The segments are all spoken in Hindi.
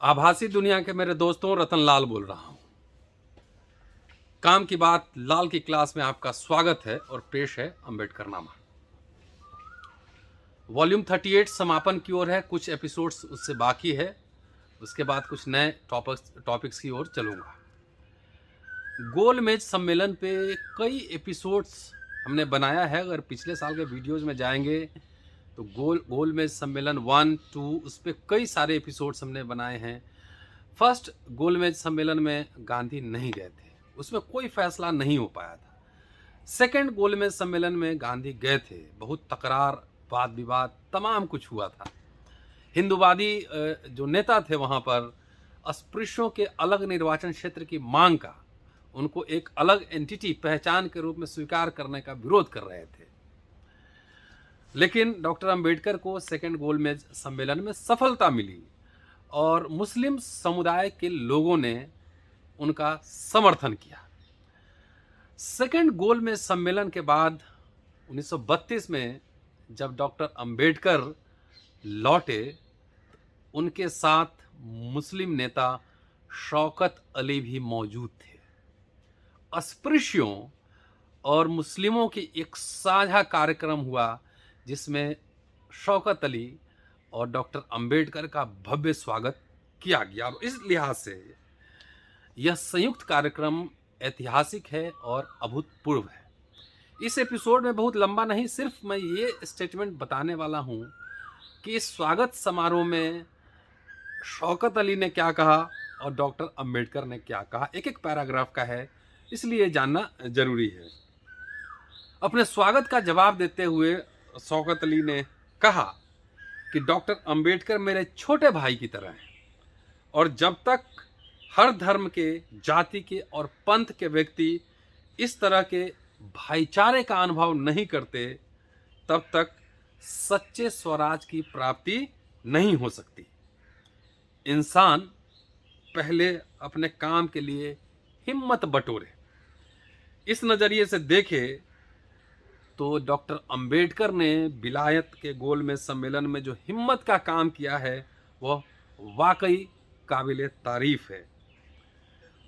आभासी दुनिया के मेरे दोस्तों, रतन लाल बोल रहा हूँ। काम की बात लाल की क्लास में आपका स्वागत है और पेश है अंबेडकर नामा। वॉल्यूम 38 समापन की ओर है। कुछ एपिसोड्स उससे बाकी है। उसके बाद कुछ नए टॉपिक्स की ओर चलूँगा। गोल मेज सम्मेलन पे कई एपिसोड्स हमने बनाया है। अगर पिछले साल के वीडियोज़ में जाएंगे तो गोल मेज सम्मेलन 1, 2 उस पर कई सारे एपिसोड्स हमने बनाए हैं। फर्स्ट गोलमेज सम्मेलन में गांधी नहीं गए थे, उसमें कोई फैसला नहीं हो पाया था। सेकंड गोलमेज सम्मेलन में गांधी गए थे, बहुत तकरार, वाद विवाद, तमाम कुछ हुआ था। हिंदूवादी जो नेता थे वहाँ पर अस्पृश्यों के अलग निर्वाचन क्षेत्र की मांग का, उनको एक अलग एंटिटी पहचान के रूप में स्वीकार करने का विरोध कर रहे थे। लेकिन डॉक्टर अंबेडकर को सेकंड गोलमेज सम्मेलन में सफलता मिली और मुस्लिम समुदाय के लोगों ने उनका समर्थन किया। सेकंड गोलमेज सम्मेलन के बाद 1932 में जब डॉक्टर अंबेडकर लौटे, उनके साथ मुस्लिम नेता शौकत अली भी मौजूद थे। अस्पृश्यों और मुस्लिमों की एक साझा कार्यक्रम हुआ जिसमें शौकत अली और डॉक्टर अंबेडकर का भव्य स्वागत किया गया। और इस लिहाज से यह संयुक्त कार्यक्रम ऐतिहासिक है और अभूतपूर्व है। इस एपिसोड में बहुत लंबा नहीं, सिर्फ मैं ये स्टेटमेंट बताने वाला हूँ कि इस स्वागत समारोह में शौकत अली ने क्या कहा और डॉक्टर अंबेडकर ने क्या कहा। एक एक पैराग्राफ का है, इसलिए जानना जरूरी है। अपने स्वागत का जवाब देते हुए शौकत अली ने कहा कि डॉक्टर अंबेडकर मेरे छोटे भाई की तरह हैं और जब तक हर धर्म के, जाति के और पंथ के व्यक्ति इस तरह के भाईचारे का अनुभव नहीं करते, तब तक सच्चे स्वराज की प्राप्ति नहीं हो सकती। इंसान पहले अपने काम के लिए हिम्मत बटोरे। इस नज़रिए से देखे तो डॉक्टर अंबेडकर ने विलायत के गोलमेज सम्मेलन में जो हिम्मत का काम किया है वह वाकई काबिले तारीफ है।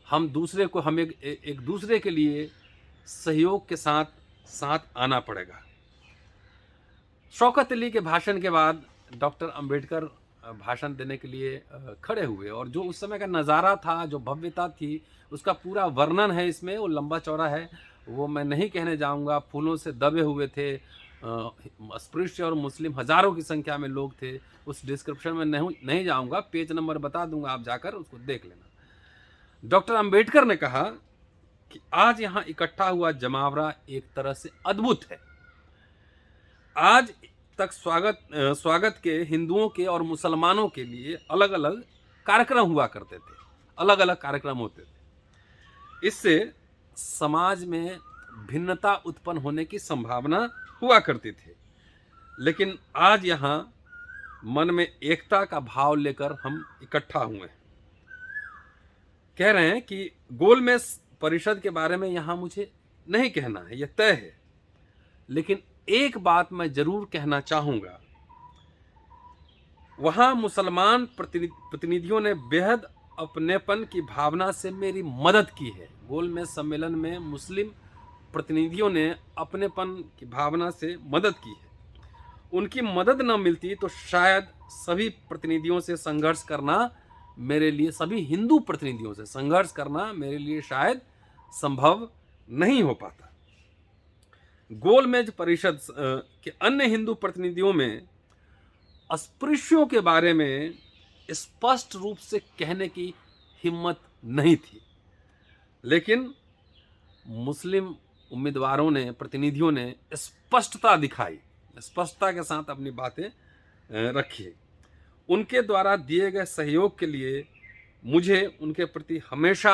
हम एक दूसरे के लिए सहयोग के साथ आना पड़ेगा। शौकत अली के भाषण के बाद डॉक्टर अंबेडकर भाषण देने के लिए खड़े हुए और जो उस समय का नज़ारा था, जो भव्यता थी, उसका पूरा वर्णन है इसमें। वो लंबा चौड़ा है, वो मैं नहीं कहने जाऊंगा। फूलों से दबे हुए थे, अस्पृश्य और मुस्लिम हजारों की संख्या में लोग थे। उस डिस्क्रिप्शन में नहीं जाऊंगा, पेज नंबर बता दूंगा, आप जाकर उसको देख लेना। डॉक्टर अंबेडकर ने कहा कि आज यहाँ इकट्ठा हुआ जमावड़ा एक तरह से अद्भुत है। आज तक स्वागत के हिंदुओं के और मुसलमानों के लिए अलग अलग कार्यक्रम हुआ करते थे, अलग अलग कार्यक्रम होते थे। इससे समाज में भिन्नता उत्पन्न होने की संभावना हुआ करती थी। लेकिन आज यहाँ मन में एकता का भाव लेकर हम इकट्ठा हुए हैं। कह रहे हैं कि गोलमेज परिषद के बारे में यहाँ मुझे नहीं कहना है, यह तय है। लेकिन एक बात मैं जरूर कहना चाहूँगा, वहाँ मुसलमान प्रतिनिधियों ने बेहद अपनेपन की भावना से मेरी मदद की है। गोलमेज सम्मेलन में मुस्लिम प्रतिनिधियों ने अपनेपन की भावना से मदद की है। उनकी मदद न मिलती तो शायद सभी प्रतिनिधियों से संघर्ष करना मेरे लिए, सभी हिंदू प्रतिनिधियों से संघर्ष करना मेरे लिए शायद संभव नहीं हो पाता। गोलमेज परिषद के अन्य हिंदू प्रतिनिधियों में अस्पृश्यों के बारे में स्पष्ट रूप से कहने की हिम्मत नहीं थी, लेकिन मुस्लिम उम्मीदवारों ने, प्रतिनिधियों ने स्पष्टता दिखाई, स्पष्टता के साथ अपनी बातें रखी। उनके द्वारा दिए गए सहयोग के लिए मुझे उनके प्रति हमेशा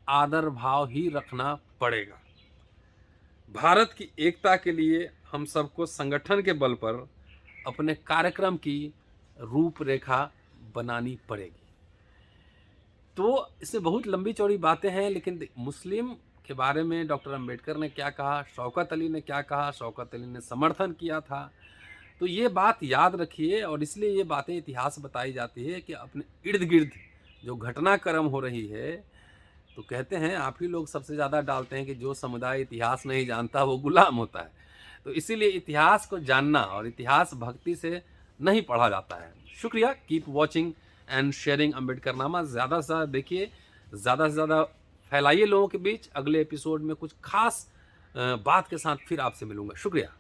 आदर भाव ही रखना पड़ेगा। भारत की एकता के लिए हम सबको संगठन के बल पर अपने कार्यक्रम की रूपरेखा बनानी पड़ेगी। तो इसमें बहुत लंबी चौड़ी बातें हैं, लेकिन मुस्लिम के बारे में डॉक्टर अंबेडकर ने क्या कहा, शौकत अली ने क्या कहा, शौकत अली ने समर्थन किया था। तो ये बात याद रखिए, और इसलिए ये बातें इतिहास बताई जाती है कि अपने इर्द गिर्द जो घटनाक्रम हो रही है, तो कहते हैं आप ही लोग सबसे ज़्यादा डालते हैं कि जो समुदाय इतिहास नहीं जानता वो गुलाम होता है। तो इसीलिए इतिहास को जानना, और इतिहास भक्ति से नहीं पढ़ा जाता है। शुक्रिया, keep watching and sharing Ambedkarnama. ज़्यादा से ज़्यादा देखिए, ज़्यादा से ज़्यादा फैलाइए लोगों के बीच। अगले एपिसोड में कुछ खास बात के साथ फिर आपसे मिलूंगा। शुक्रिया।